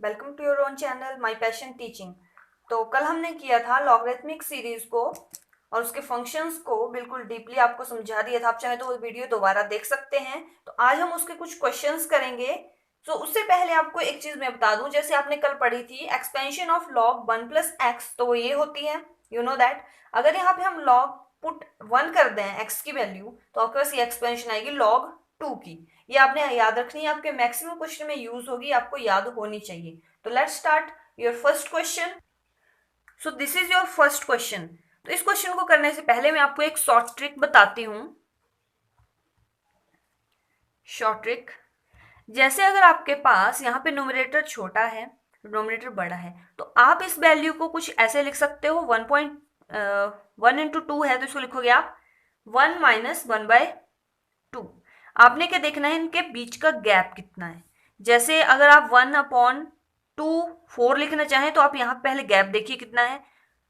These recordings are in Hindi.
Welcome to your own channel my passion teaching. तो कल हमने किया था लॉगरिथमिक सीरीज को और उसके फंक्शंस को बिल्कुल डीपली आपको समझा दिया था। आप चाहे तो वो वीडियो दोबारा देख सकते हैं। तो आज हम उसके कुछ क्वेश्चंस करेंगे। तो उससे पहले आपको एक चीज मैं बता दूं, जैसे आपने कल पढ़ी थी एक्सपेंशन ऑफ लॉग 1 + x, तो वो ये होती है, यू नो दैट अगर यहाँ पे हम लॉग पुट 1 कर दें x की वैल्यू, तो आपके पास ये एक्सपेंशन आएगी लॉग 2 की। ये आपने याद रखनी है, आपके मैक्सिमम क्वेश्चन में यूज होगी, आपको याद होनी चाहिए। तो let's start your first question. So this is your first question. तो इस क्वेश्चन को करने से पहले मैं आपको एक शॉर्ट ट्रिक बताती हूँ। शॉर्ट ट्रिक, जैसे अगर आपके पास यहाँ पे नोमिनेटर छोटा है, डिनोमिनेटर बड़ा है, तो आप इस वैल्यू को कुछ ऐसे लिख सकते हो। 1.1 × 2 है तो इसको लिखोगे आप 1 - 1/2। आपने क्या देखना है, इनके बीच का गैप कितना है। जैसे अगर आप 1/2 4 लिखना चाहें तो आप यहाँ पहले गैप देखिए कितना है।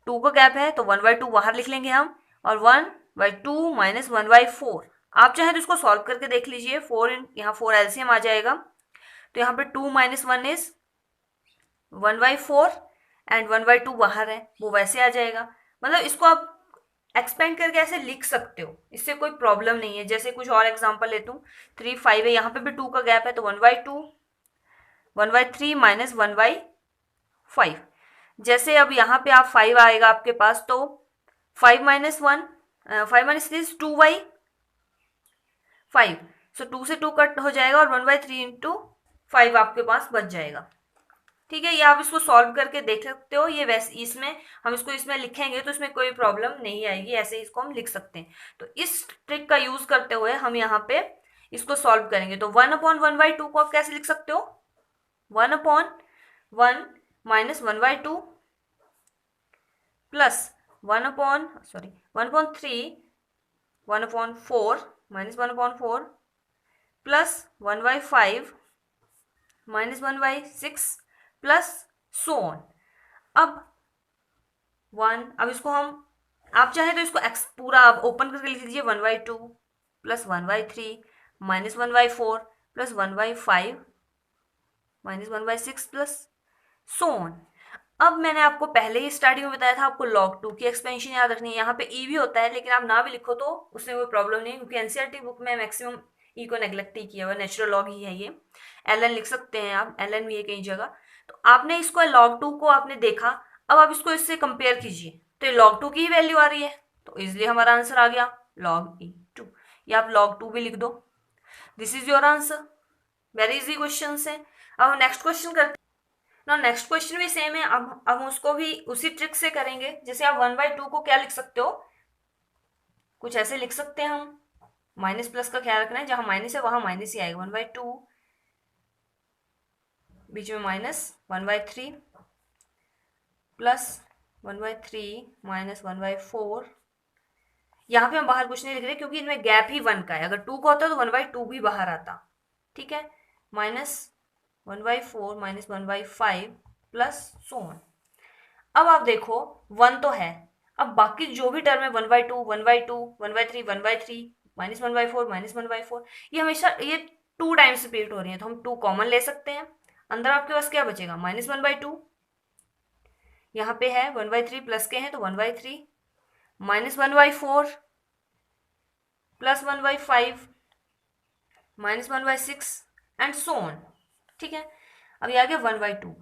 2 का गैप है तो 1/2 बाहर लिख लेंगे हम, और 1/2 - 1/4। आप चाहें तो इसको सॉल्व करके देख लीजिए। 4 यहाँ 4 एलसीएम आ जाएगा, तो यहाँ पे 2 - 1 इज 1/4 एंड 1/2 बाहर है, वो वैसे आ जाएगा। मतलब इसको आप एक्सपेंड करके ऐसे लिख सकते हो, इससे कोई प्रॉब्लम नहीं है। जैसे कुछ और एग्जांपल लेता हूँ, 3 5 है, यहाँ पे भी 2 का गैप है, तो 1/2 1/3 - 1/5। जैसे अब यहाँ पे आप 5 आएगा आपके पास, तो 5 - 1 5 - 3 2/5। सो 2 से 2 कट हो जाएगा और 1/3 × 5 आपके पास बच जाएगा। ठीक है, ये आप इसको सॉल्व करके देख सकते हो। ये वैसे इसमें हम इसको इसमें लिखेंगे तो इसमें कोई प्रॉब्लम नहीं आएगी, ऐसे ही इसको हम लिख सकते हैं। तो इस ट्रिक का यूज करते हुए हम यहाँ पे इसको सॉल्व करेंगे। तो 1/1/2 को आप कैसे लिख सकते हो, 1/1 - 1/2 plus 1/3 1/4 - 1/4 plus 1/5 - 1/6 plus so on. अब इसको हम, आप चाहे तो इसको एक्स पूरा आप ओपन करके लिख लीजिए। 1/2 plus 1/3 minus 1/4 plus 1/5 minus 1/6 plus so on. अब मैंने आपको पहले ही स्टार्टिंग में बताया था, आपको लॉग 2 की एक्सपेंशन याद रखनी है। यहाँ पे ई भी होता है, लेकिन आप ना भी लिखो तो उसमें कोई प्रॉब्लम नहीं, क्योंकि एनसीईआरटी बुक में मैक्सिमम ई को नेग्लेक्ट ही किया हुआ, नेचुरल लॉग ही है ये। एल लिख सकते हैं आप, एल भी है कई जगह। तो आपने इसको लॉग 2 को आपने देखा, अब आप इसको इससे कंपेयर कीजिए, तो ये log 2 की ही वैल्यू आ रही है, तो इसलिए हमारा आंसर आ गया log e2। या आप log 2 भी लिख दो। This is your answer. Very easy question है। अब हम नेक्स्ट क्वेश्चन करते हैं ना। नेक्स्ट क्वेश्चन भी सेम है। अब हम उसको भी उसी ट्रिक से करेंगे। जैसे आप 1/2 को क्या लिख सकते हो, कुछ ऐसे लिख सकते हैं हम। माइनस प्लस का ख्याल रखना है, जहां माइनस है वहां माइनस ही आएगा। 1/2 बीच में माइनस 1/3 प्लस 1/3 माइनस 1/4। यहाँ पे हम बाहर कुछ नहीं लिख रहे, क्योंकि इनमें गैप ही 1 का है। अगर 2 का होता तो 1/2 भी बाहर आता। ठीक है, minus 1/4 minus 1/5 plus so on. अब आप देखो 1 तो है, अब बाकी जो भी टर्म है 1/2 1/2 1/3 1/3 माइनस 1/4 माइनस 1/4, ये हमेशा ये 2 टाइम्स रिपीट हो रही है, तो हम 2 कॉमन ले सकते हैं। अंदर आपके पास क्या बचेगा, माइनस 1/2। यहाँ पे है 1/3 प्लस के हैं तो 1/3 minus 1/4 plus 1/5 minus 1/6 and so on. ठीक है, अब ये आ गया 1/2।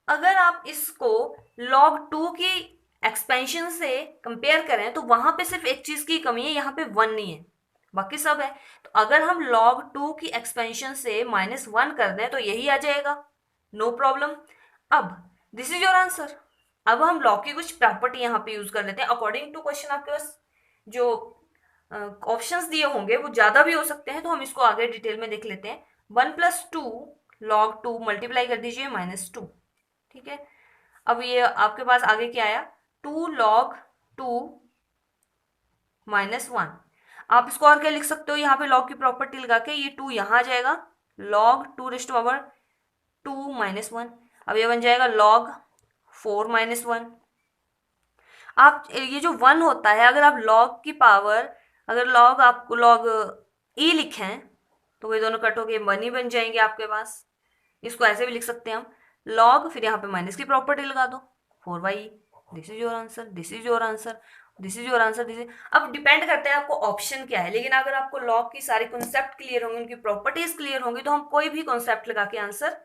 अगर आप इसको log 2 की एक्सपेंशन से कंपेयर करें तो वहां पे सिर्फ एक चीज की कमी है, यहाँ पे 1 नहीं है, बाकी सब है। तो अगर हम log 2 की एक्सपेंशन से -1 कर दें तो यही आ जाएगा, नो प्रॉब्लम। अब दिस इज योर आंसर। अब हम log की कुछ प्रॉपर्टी यहाँ पे यूज कर लेते हैं। अकॉर्डिंग टू क्वेश्चन आपके पास जो ऑप्शंस दिए होंगे वो ज्यादा भी हो सकते हैं, तो हम इसको आगे डिटेल में देख लेते हैं। 1 + 2 log 2 मल्टीप्लाई कर दीजिए -2। ठीक है, अब ये आपके पास आगे क्या आया, 2 log 2 -1। आप इसको और क्या लिख सकते हो, यहाँ पे log की प्रॉपर्टी लगा के ये 2 यहाँ आ जाएगा, log 2 -1। अब ये बन जाएगा log 4 -1। आप ये जो 1 होता है, अगर आप log की पावर, अगर log आपको log e लिखें तो वे दोनों कट होके 1 ही बन जाएंगे आपके पास। इसको ऐसे भी लिख सकते हैं हम, लॉग, फिर यहाँ पे माइनस की प्रॉपर्टी लगा दो, 4y, this is your answer, this is your answer, this is your answer, this is. अब डिपेंड करता है आपको ऑप्शन क्या है, लेकिन अगर आपको लॉग की सारी कॉन्सेप्ट क्लियर होंगे, उनकी प्रॉपर्टीज क्लियर होंगी, तो हम कोई भी कॉन्सेप्ट लगा के आंसर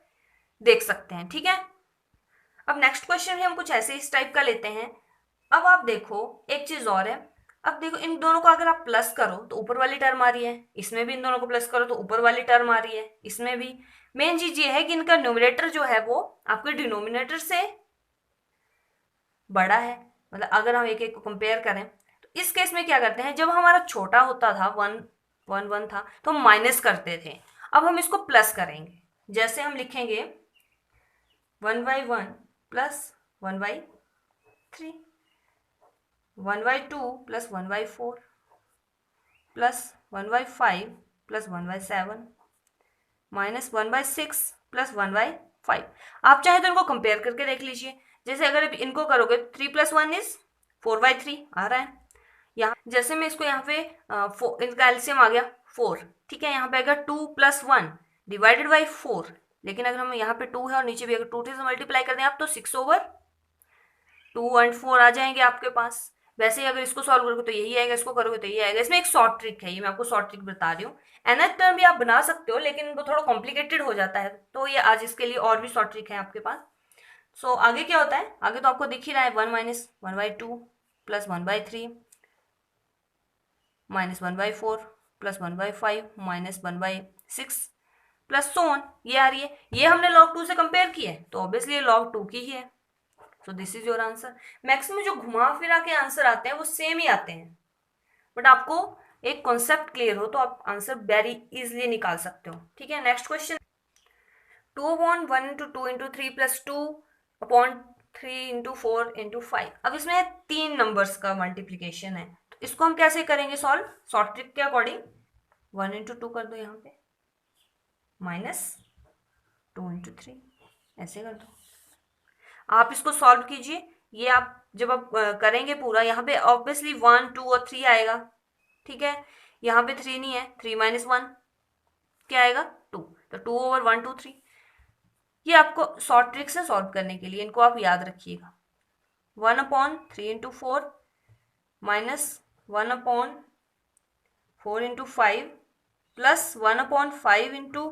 देख सकते हैं, ठीक है। अब नेक्स्ट क्वेश्चन भी हम कुछ ऐसे इस टाइप का लेते हैं। अब आप देखो एक चीज और है, अब देखो इन दोनों को अगर आप प्लस करो तो ऊपर वाली टर्म आ रही है, इसमें भी इन दोनों को प्लस करो तो ऊपर वाली टर्म आ रही है, इसमें भी। मेन चीज ये है कि इनका न्यूमरेटर जो है वो आपके डिनोमिनेटर से बड़ा है, मतलब अगर हम एक एक को कंपेयर करें तो इस केस में क्या करते हैं, जब हमारा छोटा होता था, वन वन वन था, तो हम माइनस करते थे। अब हम इसको प्लस करेंगे, जैसे हम लिखेंगे 1/1 plus 1/3, 1/2 plus 1/4 plus 1/5 plus 1/7 minus 1/6 plus 1/5। आप चाहे तो इनको कंपेयर करके देख लीजिए, जैसे अगर इनको करोगे 3 + 1 = 4/3 आ रहा है। यहाँ जैसे मैं इसको यहाँ पे इनका एलसीएम आ गया 4, ठीक है। यहाँ पे अगर 2 + 1 डिवाइडेड बाई 4, लेकिन अगर हम यहाँ पे 2 है और नीचे भी अगर 2 से मल्टीप्लाई कर दें आप, तो 6/2 और 4 आ जाएंगे आपके पास। वैसे ही अगर इसको सॉल्व करोगे तो यही आएगा, इसको करोगे तो यही आएगा। इसमें एक शॉर्ट ट्रिक है, ये मैं आपको शॉर्ट ट्रिक बता रही हूँ। nth टर्म भी आप बना सकते हो, लेकिन वो थोड़ा कॉम्प्लिकेटेड हो जाता है, तो ये आज इसके लिए और भी शॉर्ट ट्रिक है आपके पास। सो आगे क्या होता है, आगे तो आपको दिख ही रहा है, 1 - 1/2 plus 1/3 minus 1/4 plus 1/5 minus 1/6 plus so on, ये आ रही है। ये हमने log 2 से कंपेयर की है, तो ऑब्वियसली ये log 2 की ही है। सो this is your answer. Maximum जो घुमा फिरा के आंसर आते हैं वो सेम ही आते हैं, बट आपको एक कॉन्सेप्ट क्लियर हो तो आप आंसर वेरी इजिली निकाल सकते हो, ठीक है। Next question, 2/1 × 2 × 3 plus 2/3 × 4 × 5। अब इसमें 3 नंबर्स का मल्टीप्लीकेशन है, तो इसको हम कैसे करेंगे सॉल्व, शॉर्ट ट्रिक के अकॉर्डिंग। 1 × 2 कर दो यहाँ पे, माइनस 2 × 3, ऐसे कर दो। आप इसको सॉल्व कीजिए, ये आप जब आप करेंगे पूरा, यहाँ पे ऑब्वियसली 1 2 और 3 आएगा, ठीक है। यहाँ पे 3 नहीं है, 3 - 1 क्या आएगा, 2, तो 2/1 2 3। ये आपको शॉर्ट ट्रिक से सॉल्व करने के लिए इनको आप याद रखिएगा। 1/3 × 4 minus 1/4 × 5 plus 1/5 ×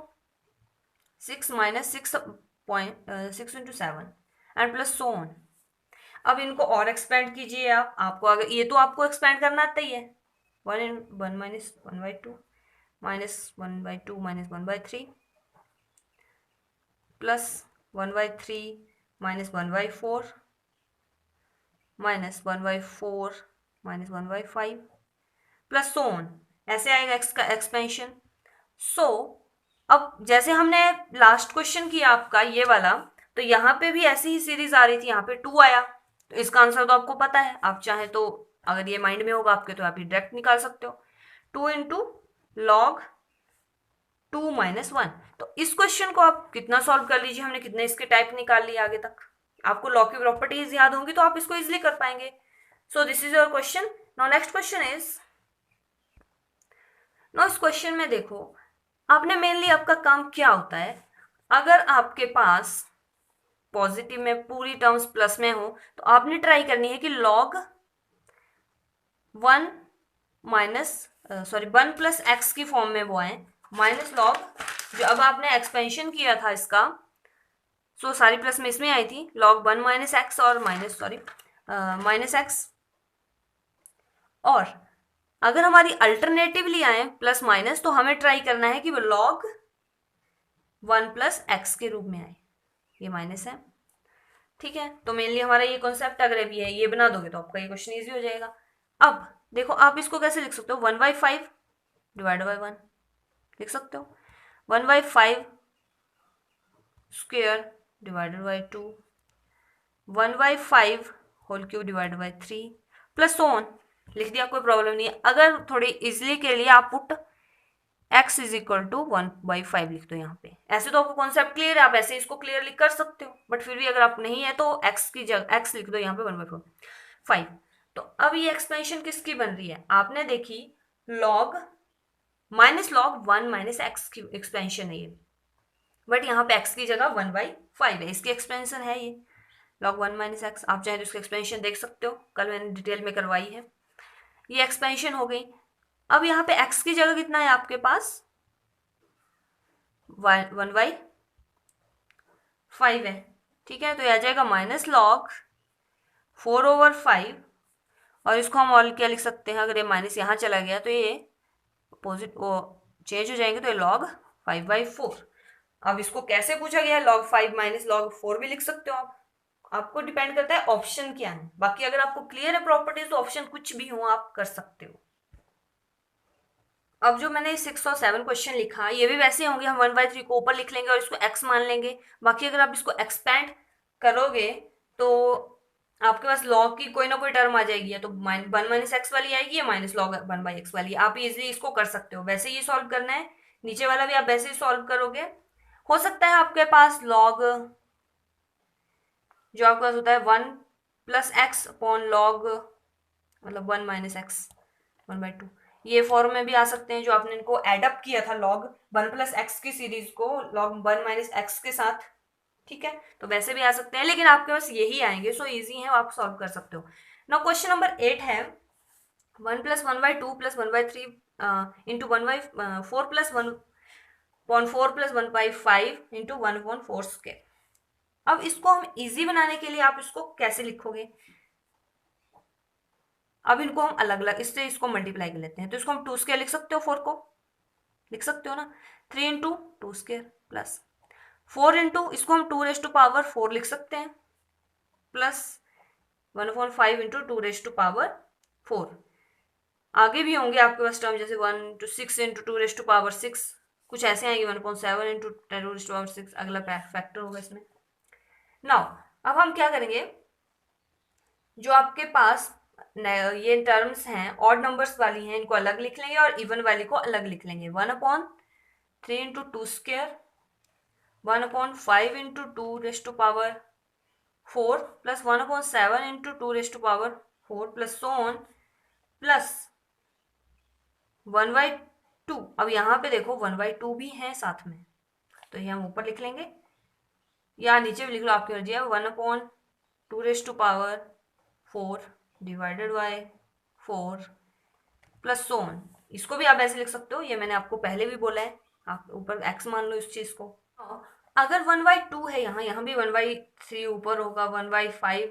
6 minus 6 × 7 and plus so on. अब इनको और एक्सपेंड कीजिए आप, आपको अगर ये तो आपको एक्सपेंड करना आता ही है, 1 minus 1/2 minus 1/2 minus 1/3 plus 1/3 minus 1/4 minus 1/4 minus 1/5 plus so on, ऐसे आएगा एक्सपेंशन। सो अब जैसे हमने लास्ट क्वेश्चन किया आपका ये वाला, तो यहाँ पे भी ऐसी ही सीरीज आ रही थी, यहाँ पे 2 आया, तो इसका आंसर तो आपको पता है। आप चाहे तो अगर ये माइंड में होगा आपके, तो आप ये डायरेक्ट निकाल सकते हो, 2 × log 2 - 1। तो इस क्वेश्चन को आप कितना सॉल्व कर लीजिए, हमने कितने इसके टाइप निकाल लिए आगे तक। आपको लॉग की प्रॉपर्टीज याद होंगी तो आप इसको इजिली कर पाएंगे। सो this is your question. Now next question is, now इस क्वेश्चन में देखो, आपने मेनली आपका काम क्या होता है, अगर आपके पास पॉजिटिव में पूरी टर्म्स प्लस में हो, तो आपने ट्राई करनी है कि log 1 + x की फॉर्म में वो आए, माइनस log, जो अब आपने एक्सपेंशन किया था इसका, सो सारी प्लस में इसमें आई थी, log 1 - x और माइनस x। और अगर हमारी अल्टरनेटिवली आए प्लस माइनस, तो हमें ट्राई करना है कि वो log 1 + x के रूप में आए, ये माइनस है, ठीक है। तो मेनली हमारा ये कॉन्सेप्ट अगर अभी है, ये बना दोगे तो आपका ये क्वेश्चन इजी हो जाएगा। अब देखो आप इसको कैसे लिख सकते हो, 1/5 डिवाइड बाई 1 लिख सकते हो, 1/5 square divided by 2, 1/5 whole cube divided by 3 plus so on, लिख दिया, कोई प्रॉब्लम नहीं है। अगर थोड़ी इजिली के लिए आप पुट x = 1/5 लिख दो यहाँ पे। ऐसे तो आपको कॉन्सेप्ट क्लियर है, आप ऐसे इसको क्लियरली कर सकते हो, बट फिर भी अगर आप नहीं है तो x की जगह x लिख दो यहाँ पे 1/5। तो अब ये एक्सपेंशन किसकी बन रही है, आपने देखी log -1 - x की एक्सपेंशन है ये, बट यहाँ पे x की जगह 1/5 है, इसकी एक्सपेंशन है ये log 1 माइनस एक्स। आप चाहे तो इसकी एक्सपेंशन देख सकते हो, कल मैंने डिटेल में करवाई है। ये एक्सपेंशन हो गई। अब यहाँ पे x की जगह कितना है आपके पास, 1/5 है, ठीक है। तो ये आ जाएगा माइनस लॉग 4/5, और इसको हम और क्या लिख सकते हैं, अगर ये माइनस यहाँ चला गया तो ये अपोजिट वो चेंज हो जाएंगे, तो ये लॉग 5/4। अब इसको कैसे पूछा गया है, log 5 माइनस log 4 भी लिख सकते हो आप, आपको डिपेंड करता है ऑप्शन क्या है। बाकी अगर आपको क्लियर है प्रॉपर्टीज तो ऑप्शन कुछ भी हो आप कर सकते हो। अब जो मैंने 6 और 7 क्वेश्चन लिखा, ये भी वैसे होंगे, हम 1/3 को ऊपर लिख लेंगे और इसको x मान लेंगे। बाकी अगर आप इसको एक्सपेंड करोगे तो आपके पास log की कोई ना कोई टर्म आ जाएगी, या तो 1 माइनस एक्स वाली आएगी या माइनस लॉग 1/x वाली। आप इजीली इसको कर सकते हो, वैसे ये सॉल्व करना है, नीचे वाला भी आप वैसे ही सॉल्व करोगे। हो सकता है आपके पास log जो आपके पास होता है 1+x अपॉन लॉग, मतलब 1 माइनस एक्स 1/2, ये फॉर्म में भी आ सकते हैं, जो आपने इनको एडअप किया था log 1+x की सीरीज को log 1 माइनस एक्स के साथ, ठीक है। तो वैसे भी आ सकते हैं, लेकिन आपके पास यही आएंगे, सो इजी है, आप सॉल्व कर सकते हो। नाउ क्वेश्चन नंबर 8 है 1+1/2 + 1/3 इंटू 1/4 + 1/4 + 1/5 इंटू 1/4²। अब इसको हम इजी बनाने के लिए आप इसको कैसे लिखोगे, अब इनको हम अलग अलग इससे इसको मल्टीप्लाई कर लेते हैं। तो इसको हम 2² लिख सकते हो, 4 को लिख सकते हो ना, 3 इंटू 2² प्लस 4 इंटू इसको हम 2⁴ लिख सकते हैं, प्लस 1/5 इंटू 2⁴। आगे भी होंगे आपके पास टर्म, जैसे 1 इंटू 2⁴6, कुछ ऐसे आएंगे 1/7 इंटू 10⁶, अगला फैक्टर होगा इसमें। नाउ अब हम क्या करेंगे, जो आपके पास ये टर्म्स हैं ऑड नंबर्स वाली हैं, इनको अलग लिख लेंगे और इवन वाली को अलग लिख लेंगे। 1/3 into 2², 1/5 into 2⁴ plus 1/7 into 2⁴ plus so on, plus 1/2। अब यहाँ पे देखो 1/2 भी है साथ में, तो ये हम ऊपर लिख लेंगे या नीचे भी लिख लो, आपकी मर्जी है। 1/2⁴ divided by 4 plus so on, इसको भी आप ऐसे लिख सकते हो, ये मैंने आपको पहले भी बोला है, आप ऊपर x मान लो इस चीज को। अगर 1/2 है यहाँ भी 1/3 ऊपर होगा, 1/5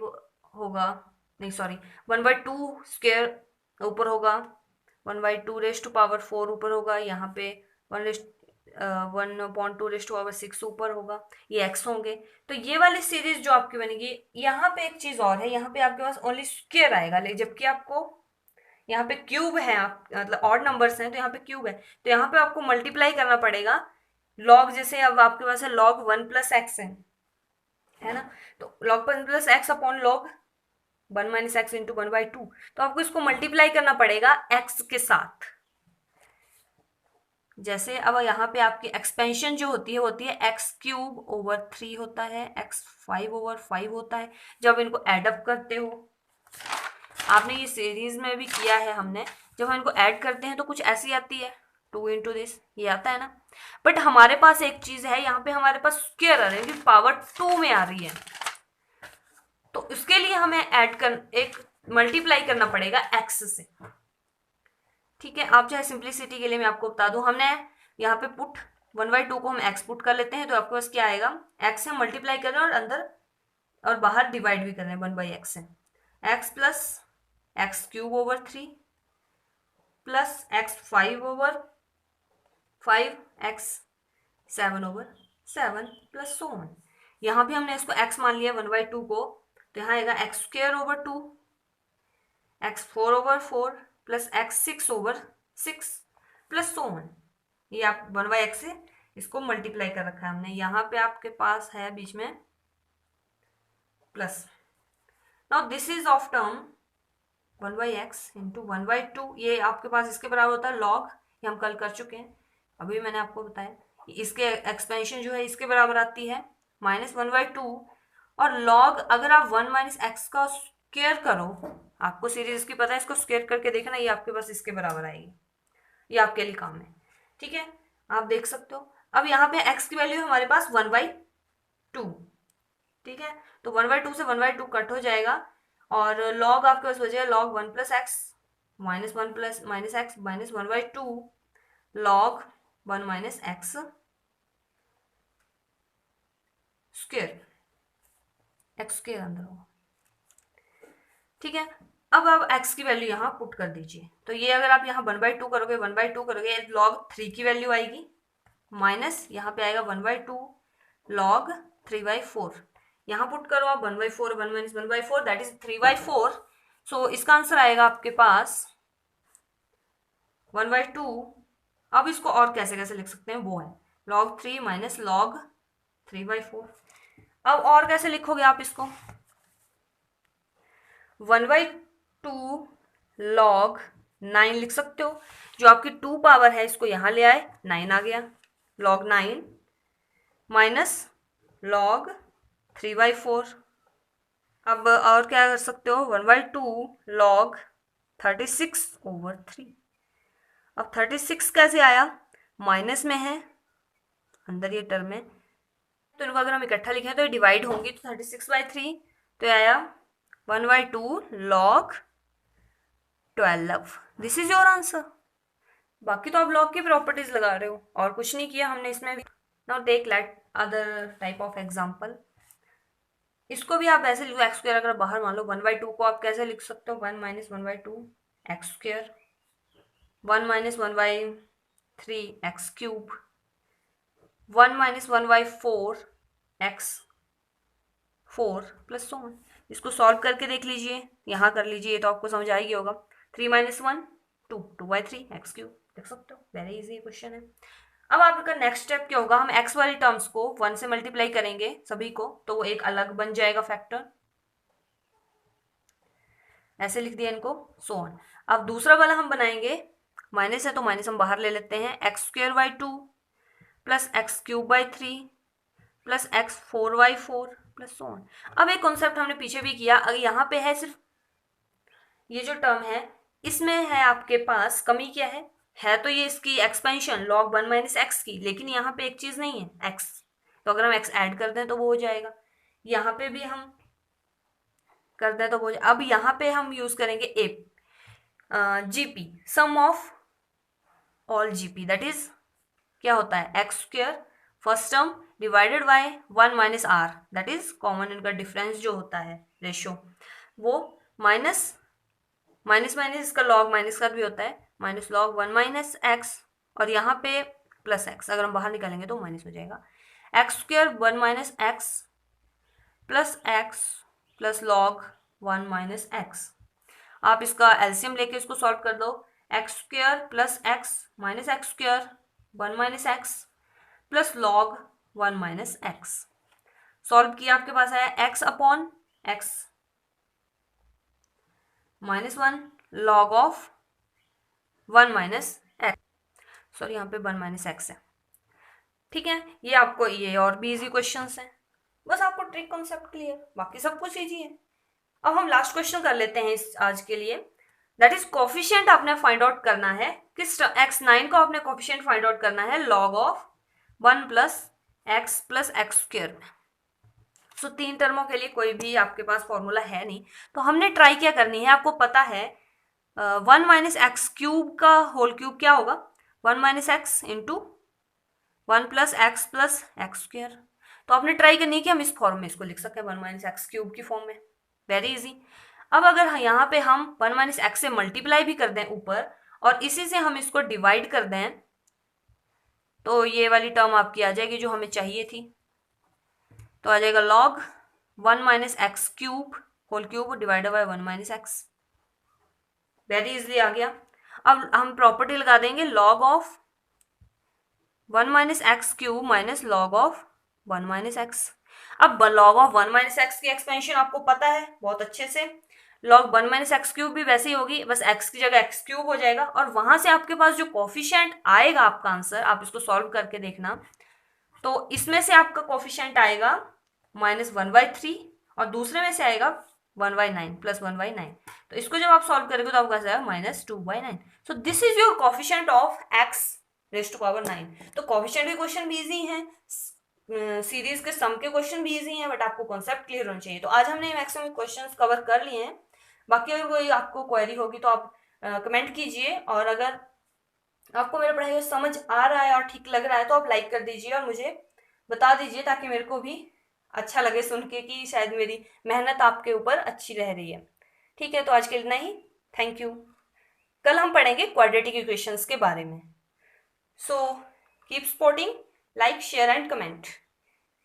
होगा, नहीं सॉरी 1/2² ऊपर होगा, 1/2⁴ ऊपर होगा, यहाँ पे 1/2⁶ ऊपर होगा, ये x होंगे। तो ये वाली सीरीज जो आपकी बनेगी, यहाँ पे एक चीज और है, यहाँ पे आपके पास ओनली स्क्वायर आएगा, जबकि आपको यहाँ पे क्यूब है, आप मतलब ऑड नंबर्स हैं तो यहाँ पे क्यूब है, तो यहाँ पे आपको मल्टीप्लाई करना पड़ेगा लॉग, जैसे अब आपके पास है log 1+x है ना, तो log 1+x upon log 1 minus x into 1/2, तो आपको इसको मल्टीप्लाई करना पड़ेगा x के साथ। जैसे अब यहाँ पे आपकी एक्सपेंशन जो होती है x³/3 होता है, x5/5 होता है। जब इनको एडअप करते हो, आपने ये सीरीज में भी किया है हमने, जब हम इनको ऐड करते हैं तो कुछ ऐसी आती है 2 इंटू दिस, ये आता है ना। बट हमारे पास एक चीज है, यहाँ पे हमारे पास स्क्वायर आ रही है, पावर 2 में आ रही है, तो इसके लिए हमें एक मल्टीप्लाई करना पड़ेगा x से, ठीक है। आप चाहे सिंप्लिसिटी के लिए मैं आपको बता दूं, हमने यहाँ पे पुट 1/2 को हम x पुट कर लेते हैं, तो आपके पास क्या आएगा, x से मल्टीप्लाई कर रहे हैं और अंदर और बाहर डिवाइड भी कर रहे हैं 1/x से, x plus x³/3 plus x5/5 x7/7 plus so on. यहाँ भी हमने इसको x मान लिया 1/2 को, तो यहाँ आएगा x²/2 x4/4 plus x6/6 plus so on. ये आप 1/x से इसको मल्टीप्लाई कर रखा है हमने, यहाँ पे आपके पास है बीच में plus. Now this is of term 1/x into 1/2, ये आपके पास इसके बराबर होता है लॉग, ये हम कल कर चुके हैं, अभी मैंने आपको बताया। इसके एक्सपेंशन जो है इसके बराबर आती है -1/2, और लॉग अगर आप 1 माइनस एक्स का स्क्वायर करो, आपको सीरीज इसकी पता है, इसको स्क्वायर करके देखना, ये आपके पास इसके बराबर आएगी, ये आपके लिए काम है, ठीक है। आप देख सकते हो। अब यहाँ पे x की वैल्यू हमारे पास 1/2, ठीक है, तो 1/2 से 1/2 कट हो जाएगा और log आपके पास बचेगा log 1 plus x minus 1 plus minus x minus 1/2 log 1 minus x square, x square अंदर होगा, ठीक है। अब आप x की वैल्यू यहाँ पुट कर दीजिए, तो ये अगर आप यहाँ 1/2 करोगे 1/2 करोगे log 3 की वैल्यू आएगी माइनस यहाँ पे आएगा 1/2 log 3/4, यहाँ पुट करो आप 1/4 1 माइनस 1/4 दैट इज 3/4, सो इसका आंसर आएगा आपके पास 1/2। अब इसको और कैसे कैसे लिख सकते हैं वो है log 3 माइनस log 3/4। अब और कैसे लिखोगे आप इसको 1/2 log 9 लिख सकते हो, जो आपकी 2 पावर है इसको यहाँ ले आए 9 आ गया log 9 माइनस log 3/4। अब और क्या कर सकते हो 1/2 log 36/3। अब 36 कैसे आया, माइनस में है अंदर ये टर्म है, तो इनको अगर हम इकट्ठा लिखें तो ये डिवाइड होंगी, तो 36/3 तो आया 1/2 log 12। This is your answer. बाकी तो आप लॉग की प्रॉपर्टीज लगा रहे हो और कुछ नहीं किया हमने इसमें भी। Now take let other type of example. इसको भी आप ऐसे लिखो एक्स स्क्वायर, अगर बाहर मान लो 1/2 को आप कैसे लिख सकते हो 1 minus 1/2 x square, 1 minus 1/3 x cube, 1 minus 1/4 x 4 plus so on. इसको सॉल्व करके देख लीजिए, यहाँ कर लीजिए तो आपको समझ आएगी होगा। 3 माइनस 1 2 2/3 एक्स क्यूब, देख सकते हो वेरी इजी क्वेश्चन है। अब आपका नेक्स्ट स्टेप क्या होगा, हम x वाली टर्म्स को 1 से मल्टीप्लाई करेंगे सभी को, तो वो एक अलग बन जाएगा फैक्टर, ऐसे लिख दिया इनको सो ऑन। अब दूसरा वाला हम बनाएंगे, माइनस है तो माइनस हम बाहर ले लेते हैं, x²/2 plus x³/3 plus x4/4 plus so on. अब एक कॉन्सेप्ट हमने पीछे भी किया, अगर यहाँ पे है सिर्फ ये जो टर्म है इसमें है आपके पास कमी क्या है तो ये इसकी एक्सपेंशन log 1 माइनस एक्स की, लेकिन यहाँ पे एक चीज नहीं है x, तो अगर हम x ऐड कर दें तो वो हो जाएगा, यहाँ पे भी हम कर दें तो वो हो जाएगा। अब यहाँ पे हम यूज करेंगे GP sum of all GP, that is क्या होता है x² first term divided by 1 minus r, that is common इनका डिफरेंस जो होता है रेशियो, वो माइनस माइनस माइनस इसका लॉग माइनस का भी होता है, माइनस लॉग 1 माइनस एक्स और यहाँ पे प्लस एक्स, अगर हम बाहर निकालेंगे तो माइनस हो जाएगा, x² 1 minus x plus log 1 minus x. आप इसका एलसीएम लेके इसको सॉल्व कर दो, x² plus x minus x² 1 minus x plus log 1 minus x. Solve किया आपके पास आया x upon x minus 1 log of 1 minus x, sorry यहाँ पे 1 माइनस एक्स है, ठीक है। ये आपको ये और भी इजी क्वेश्चंस हैं, बस आपको ट्रिक कॉन्सेप्ट क्लियर, बाकी सब कुछ इजी है। अब हम लास्ट क्वेश्चन कर लेते हैं इस आज के लिए, दैट इज कोफिशिएंट आपने फाइंड आउट करना है, किस x9 को आपने कोफिशिएंट फाइंड आउट करना है log of 1 plus x square में। सो 3 टर्मों के लिए कोई भी आपके पास फॉर्मूला है नहीं, तो हमने ट्राई क्या करनी है, आपको पता है 1 माइनस एक्स क्यूब का होल क्यूब क्या होगा 1 minus x into 1 plus x square, तो आपने ट्राई करनी है कि हम इस फॉर्म में इसको लिख सकें 1 माइनस एक्स क्यूब की फॉर्म में, वेरी इजी। अब अगर यहाँ पे हम 1 माइनस एक्स से मल्टीप्लाई भी कर दें ऊपर और इसी से हम इसको डिवाइड कर दें, तो ये वाली टर्म आपकी आ जाएगी जो हमें चाहिए थी, तो आ जाएगा log 1 minus x cube whole cube divided by 1 minus x, very easily आ गया। अब हम प्रॉपर्टी लगा देंगे log of 1 minus x cube minus log of 1 minus x. अब log ऑफ 1 माइनस एक्स की एक्सपेंशन आपको पता है बहुत अच्छे से, log 1 माइनस एक्स क्यूब भी वैसे ही होगी, बस x की जगह एक्स क्यूब हो जाएगा, और वहां से आपके पास जो कोफिशिएंट आएगा आपका आंसर, आप इसको सॉल्व करके देखना, तो इसमें से आपका कोफिशिएंट आएगा -1/3 और दूसरे में से आएगा 1/9 प्लस 1/9, तो इसको जब आप सॉल्व करेंगे तो आपका आएगा -2/9। So this is your coefficient of x raise to power 9। तो कोफिशिएंट के क्वेश्चन भी इजी हैं, सीरीज के सम के क्वेश्चन भी इजी हैं, बट आपको कॉन्सेप्ट क्लियर होना चाहिए। तो आज हमने मैक्सिमम क्वेश्चंस कवर कर लिए हैं। बाकी अगर कोई आपको क्वेरी होगी तो आप कमेंट कीजिए, और अगर आपको मेरा पढ़ाई समझ आ रहा है और ठीक लग रहा है तो आप लाइक कर दीजिए और मुझे बता दीजिए, ताकि मेरे को भी अच्छा लगे सुन के कि शायद मेरी मेहनत आपके ऊपर अच्छी रह रही है। ठीक है, तो आज के लिए इतना ही। Thank you. कल हम पढ़ेंगे क्वाड्रेटिक इक्वेशंस के बारे में। So keep supporting, like share and comment,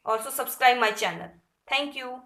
also subscribe my channel. Thank you.